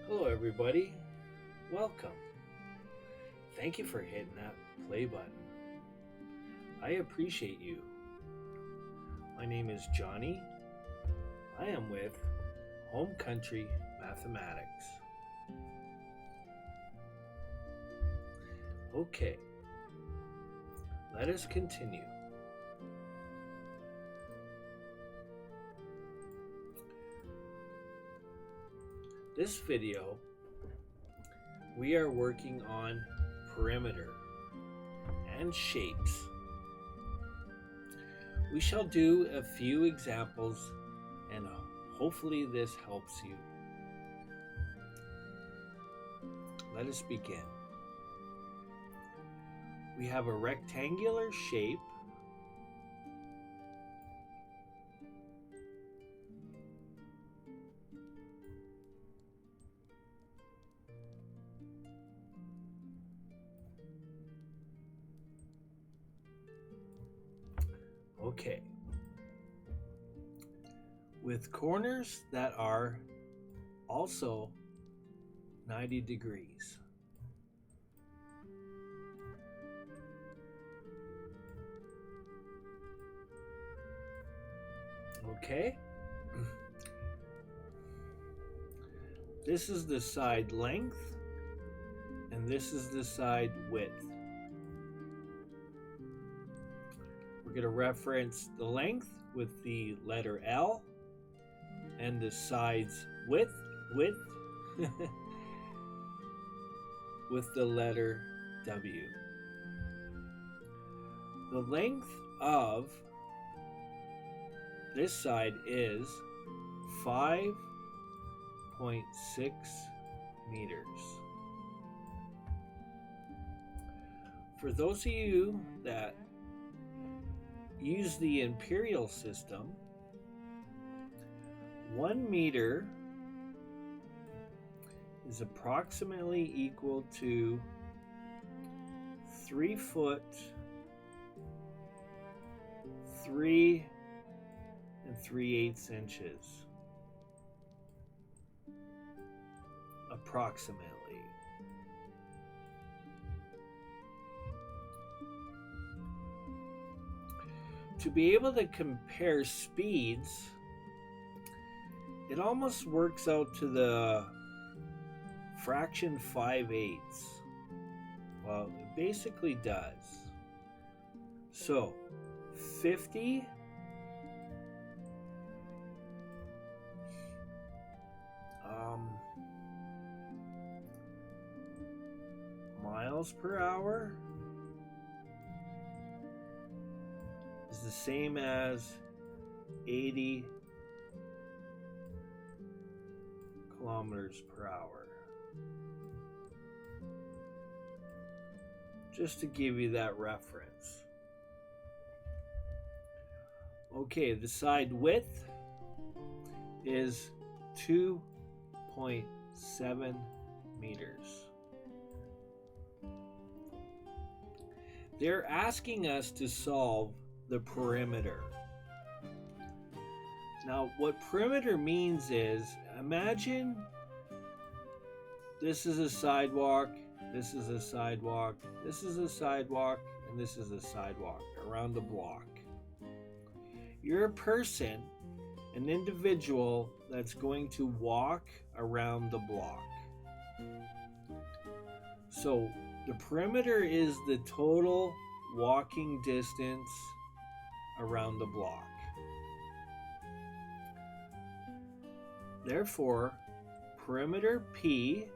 Hello everybody, welcome. Thank you for hitting that play button. I appreciate you. My name is Johnny. I am with HomeCountry Mathematics. Okay, let us continue. This video, we are working on perimeter and shapes. We shall do a few examples and hopefully this helps you. Let us begin. We have a rectangular shape . Okay, with corners that are also 90 degrees. Okay, this is the side length and this is the side width. We're going to reference the length with the letter L and the sides width with the letter W. The length of this side is 5.6 meters. For those of you that use the imperial system, 1 meter is approximately equal to 3 foot 3 3/8 inches, approximately. To be able to compare speeds, it almost works out to the fraction 5/8. Well, it basically does. So 50 miles per hour is the same as 80 kilometers per hour. Just to give you that reference. Okay, the side width is 2.7 meters. They're asking us to solve the perimeter. Now, what perimeter means is, imagine this is a sidewalk, this is a sidewalk, this is a sidewalk, and this is a sidewalk around the block. You're a person, an individual that's going to walk around the block. So the perimeter is the total walking distance around the block. Therefore, perimeter P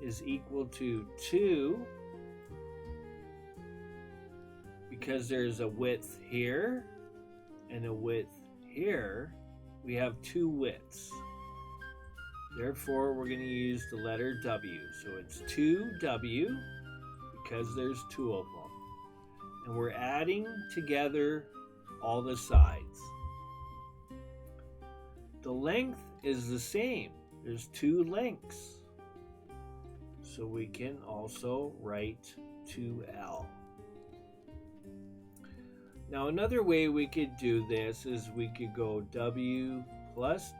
is equal to 2, because there's a width here and a width here, we have two widths. Therefore, we're going to use the letter W. So it's 2W because there's two of them. And we're adding together all the sides. The length is the same. There's two lengths. So we can also write 2L. Now another way we could do this is we could go W plus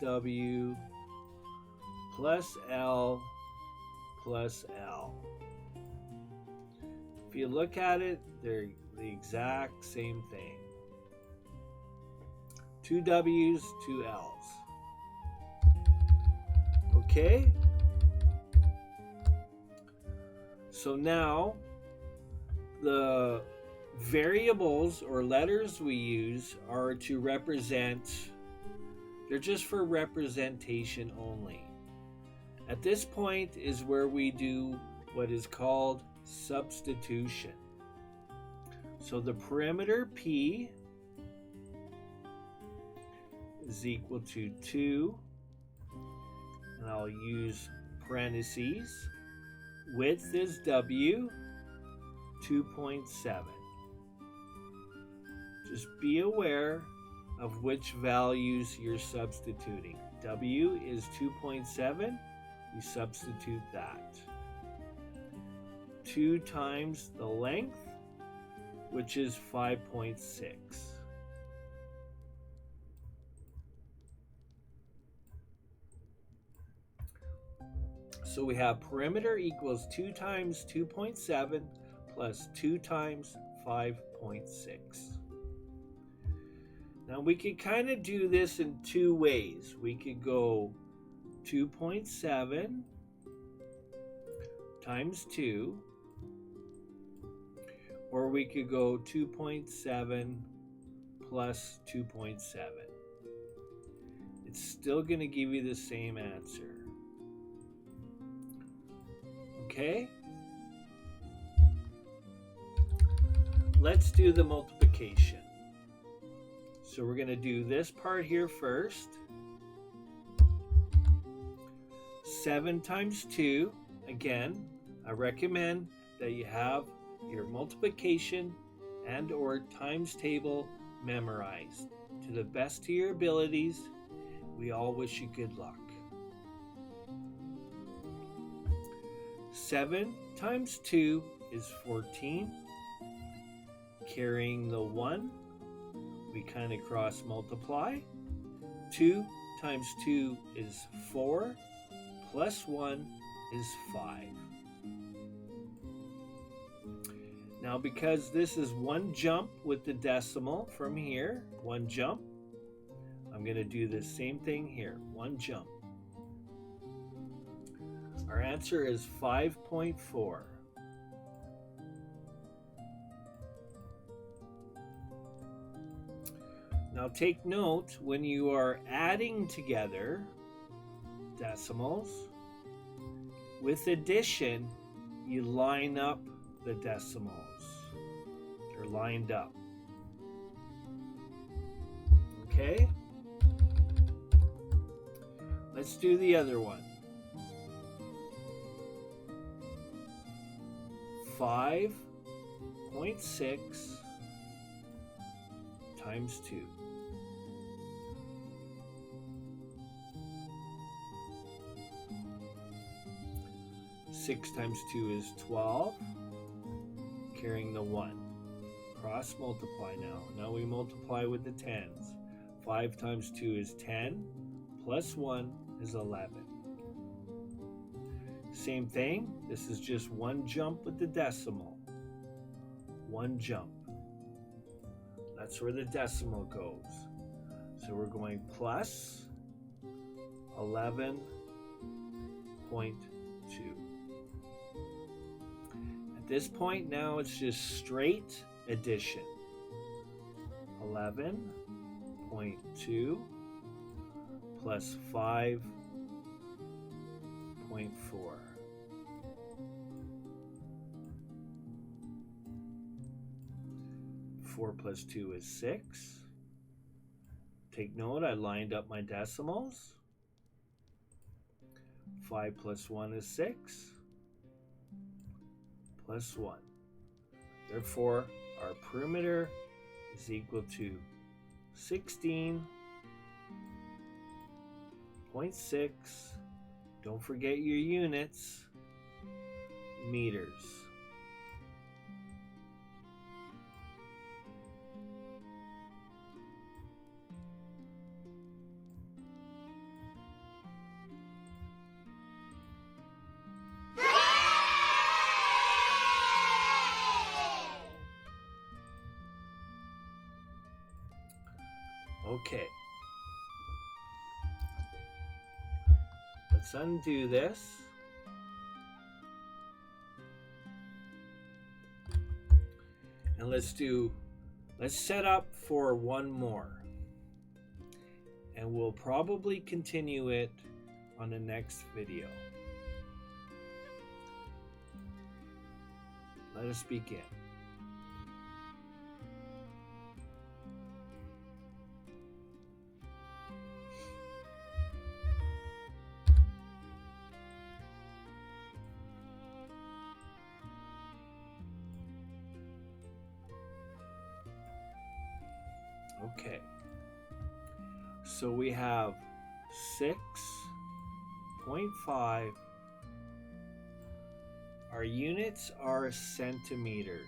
L plus L. If you look at it, they're the exact same thing. Two W's, two L's. Okay? So now the variables or letters we use are to represent, they're just for representation only. At this point is where we do what is called substitution. So the perimeter P is equal to 2, and I'll use parentheses. Width is W, 2.7. Just be aware of which values you're substituting. W is 2.7, you substitute that. 2 times the length, which is 5.6. So we have perimeter equals 2 times 2.7 plus 2 times 5.6. Now we could kind of do this in two ways. We could go 2.7 times 2, or we could go 2.7 plus 2.7. It's still going to give you the same answer. Okay? Let's do the multiplication. So we're going to do this part here first. 7 times 2. Again, I recommend that you have your multiplication and or times table memorized. To the best of your abilities, we all wish you good luck. 7 times 2 is 14. Carrying the 1, we kind of cross multiply. 2 times 2 is 4, plus 1 is 5. Now because this is one jump with the decimal from here, one jump, I'm going to do the same thing here, one jump. Our answer is 5.4. Now take note, when you are adding together decimals, with addition, you line up the decimals. They're lined up. Okay? Let's do the other one. 5.6 times 2. 6 times 2 is 12, carrying the 1. Cross multiply now. Now we multiply with the tens. 5 times 2 is 10, plus 1 is 11. Same thing, this is just one jump with the decimal. One jump. That's where the decimal goes. So we're going plus 11.2. At this point now it's just straight addition. 11.2 plus 5.4. 4 plus 2 is 6. Take note, I lined up my decimals. 5 plus 1 is 6. Plus 1. Therefore, our perimeter is equal to 16.6. Don't forget your units. Meters. Okay. Let's undo this. And let's set up for one more. And we'll probably continue it on the next video. Let us begin. Okay, so we have 6.5. Our units are centimeters.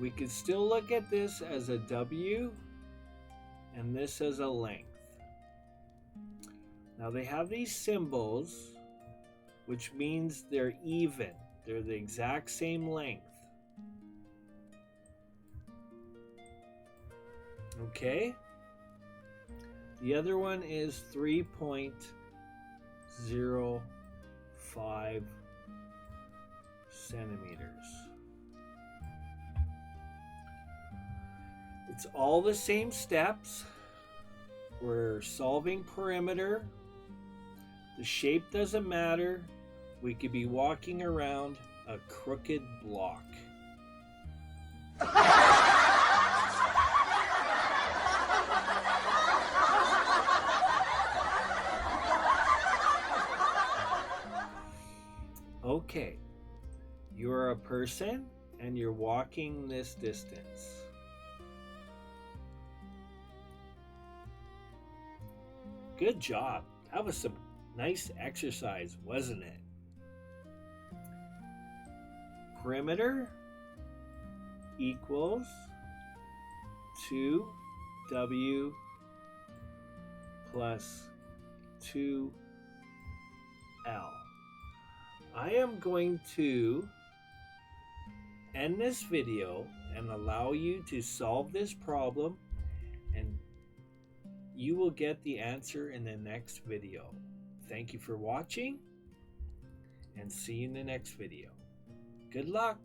We could still look at this as a W and this as a length. Now they have these symbols, which means they're even. They're the exact same length. Okay, the other one is 3.05 centimeters. It's all the same steps. We're solving perimeter. The shape doesn't matter. We could be walking around a crooked block. Okay, you're a person and you're walking this distance. Good job. That was some nice exercise, wasn't it? Perimeter equals 2W plus 2L. I am going to end this video and allow you to solve this problem, and you will get the answer in the next video. Thank you for watching, and see you in the next video. Good luck!